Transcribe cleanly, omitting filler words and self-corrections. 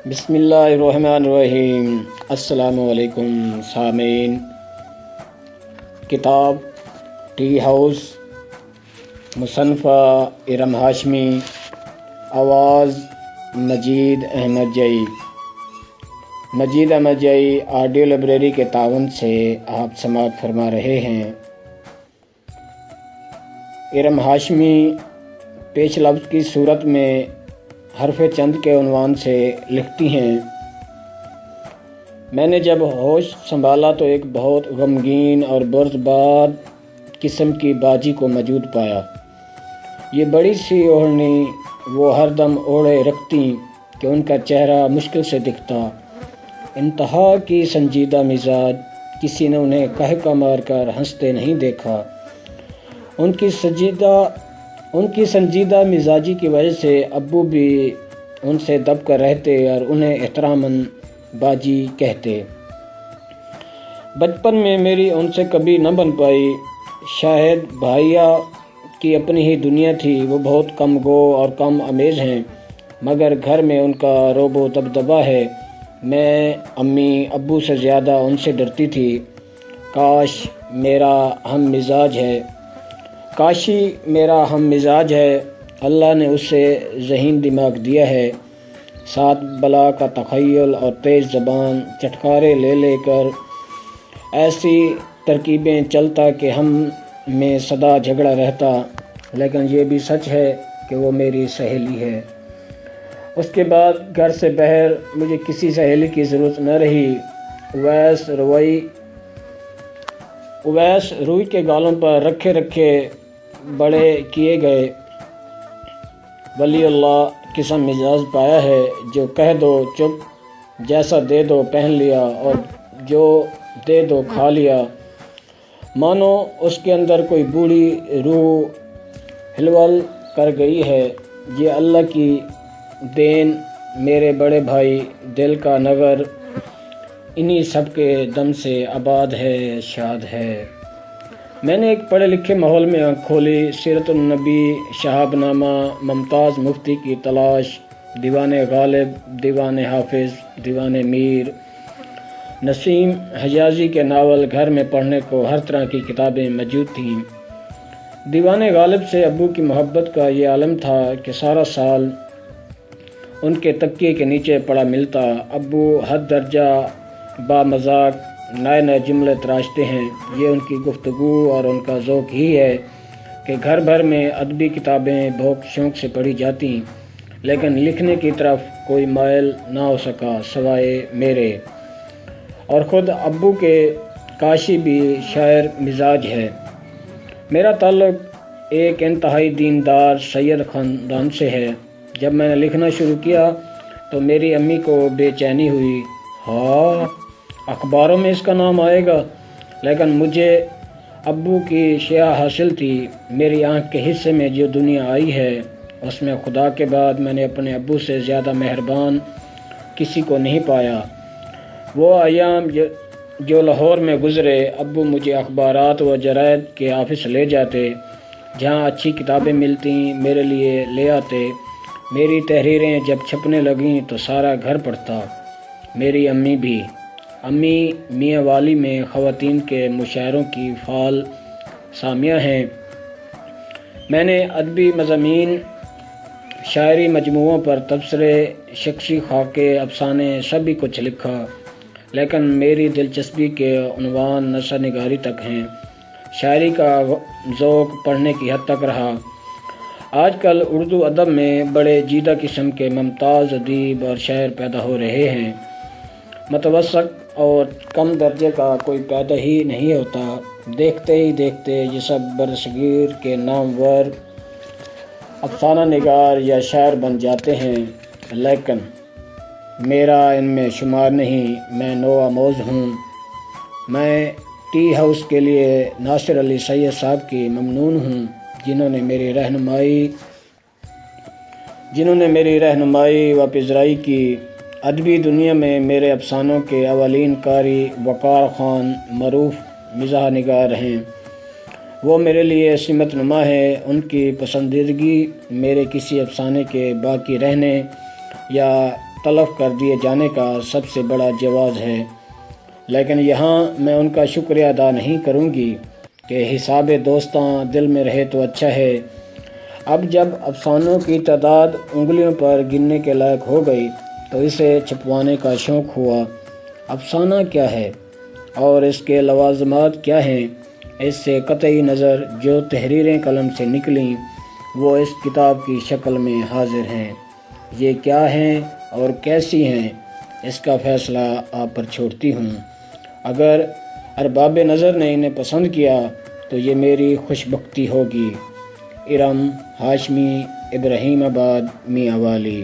بسم اللہ الرحمن الرحیم۔ السلام علیکم سامعین۔ کتاب ٹی ہاؤس، مصنفہ ارم ہاشمی، آواز مجید احمد جئی۔ مجید احمد جئی آڈیو لائبریری کے تعاون سے آپ سماعت فرما رہے ہیں۔ ارم ہاشمی پیش لفظ کی صورت میں حرف چند کے عنوان سے لکھتی ہیں: میں نے جب ہوش سنبھالا تو ایک بہت غمگین اور بردبار قسم کی باجی کو موجود پایا۔ یہ بڑی سی اوڑھنی وہ ہر دم اوڑھے رکھتی کہ ان کا چہرہ مشکل سے دکھتا۔ انتہا کی سنجیدہ مزاج، کسی نے انہیں قہقہ مار کر ہنستے نہیں دیکھا۔ ان کی سنجیدہ مزاجی کی وجہ سے ابو بھی ان سے دب کر رہتے اور انہیں احتراماً باجی کہتے۔ بچپن میں میری ان سے کبھی نہ بن پائی۔ شاید بھائیا کی اپنی ہی دنیا تھی۔ وہ بہت کم گو اور کم آمیز ہیں، مگر گھر میں ان کا رعب و دبدبہ ہے۔ میں امی ابو سے زیادہ ان سے ڈرتی تھی۔ کاشی میرا ہم مزاج ہے۔ اللہ نے اسے ذہین دماغ دیا ہے، ساتھ بلا کا تخیل اور تیز زبان، چٹکارے لے لے کر ایسی ترکیبیں چلتا کہ ہم میں سدا جھگڑا رہتا۔ لیکن یہ بھی سچ ہے کہ وہ میری سہیلی ہے۔ اس کے بعد گھر سے باہر مجھے کسی سہیلی کی ضرورت نہ رہی۔ اویس روئی کے گالوں پر رکھے رکھے بڑے کیے گئے ولی اللہ قسم مزاج پایا ہے، جو کہہ دو چپ، جیسا دے دو پہن لیا اور جو دے دو کھا لیا۔ مانو اس کے اندر کوئی بوڑھی روح ہلول کر گئی ہے۔ یہ اللہ کی دین میرے بڑے بھائی دل کا نگر انہی سب کے دم سے آباد ہے، شاد ہے۔ میں نے ایک پڑھے لکھے ماحول میں آنکھ کھولی۔ سیرت النبی، شہاب نامہ، ممتاز مفتی کی تلاش، دیوان غالب، دیوان حافظ، دیوان میر، نسیم حجازی کے ناول گھر میں پڑھنے کو ہر طرح کی کتابیں موجود تھیں۔ دیوان غالب سے ابو کی محبت کا یہ عالم تھا کہ سارا سال ان کے تکیے کے نیچے پڑا ملتا۔ ابو حد درجہ با مذاق نئے نئے جملے تراشتے ہیں۔ یہ ان کی گفتگو اور ان کا ذوق ہی ہے کہ گھر بھر میں ادبی کتابیں بہت شوق سے پڑھی جاتی، لیکن لکھنے کی طرف کوئی مائل نہ ہو سکا سوائے میرے، اور خود ابو کے کاشی بھی شاعر مزاج ہے۔ میرا تعلق ایک انتہائی دیندار سید خاندان سے ہے۔ جب میں نے لکھنا شروع کیا تو میری امی کو بے چینی ہوئی۔ ہاں، اخباروں میں اس کا نام آئے گا۔ لیکن مجھے ابو کی شیعہ حاصل تھی۔ میری آنکھ کے حصے میں جو دنیا آئی ہے، اس میں خدا کے بعد میں نے اپنے ابو سے زیادہ مہربان کسی کو نہیں پایا۔ وہ ایام جو لاہور میں گزرے، ابو مجھے اخبارات و جرائد کے آفس لے جاتے، جہاں اچھی کتابیں ملتیں میرے لیے لے آتے۔ میری تحریریں جب چھپنے لگیں تو سارا گھر پڑھتا، میری امی بھی۔ امی میاں والی میں خواتین کے مشاعروں کی فعال سامعہ ہیں۔ میں نے ادبی مضامین، شاعری مجموعوں پر تبصرے، شخصی خاکے، افسانے سبھی کچھ لکھا، لیکن میری دلچسپی کے عنوان نثر نگاری تک ہیں۔ شاعری کا ذوق پڑھنے کی حد تک رہا۔ آج کل اردو ادب میں بڑے جیدہ قسم کے ممتاز ادیب اور شاعر پیدا ہو رہے ہیں۔ متوسط اور کم درجے کا کوئی پیدا ہی نہیں ہوتا۔ دیکھتے ہی دیکھتے یہ سب برصغیر کے نامور افسانہ نگار یا شاعر بن جاتے ہیں، لیکن میرا ان میں شمار نہیں۔ میں نو آموز ہوں۔ میں ٹی ہاؤس کے لیے ناصر علی سید صاحب کی ممنون ہوں، جنہوں نے میری رہنمائی و پذیرائی کی۔ ادبی دنیا میں میرے افسانوں کے اولین قاری وقار خان معروف مزاح نگار ہیں۔ وہ میرے لیے سمت نما ہے۔ ان کی پسندیدگی میرے کسی افسانے کے باقی رہنے یا تلف کر دیے جانے کا سب سے بڑا جواز ہے، لیکن یہاں میں ان کا شکریہ ادا نہیں کروں گی کہ حساب دوستاں دل میں رہے تو اچھا ہے۔ اب جب افسانوں کی تعداد انگلیوں پر گننے کے لائق ہو گئی تو اسے چھپوانے کا شوق ہوا۔ افسانہ کیا ہے اور اس کے لوازمات کیا ہیں، اس سے قطعی نظر جو تحریریں قلم سے نکلیں وہ اس کتاب کی شکل میں حاضر ہیں۔ یہ کیا ہیں اور کیسی ہیں، اس کا فیصلہ آپ پر چھوڑتی ہوں۔ اگر ارباب نظر نے انہیں پسند کیا تو یہ میری خوش بختی ہوگی۔ ارم ہاشمی، ابراہیم آباد، میاں والی۔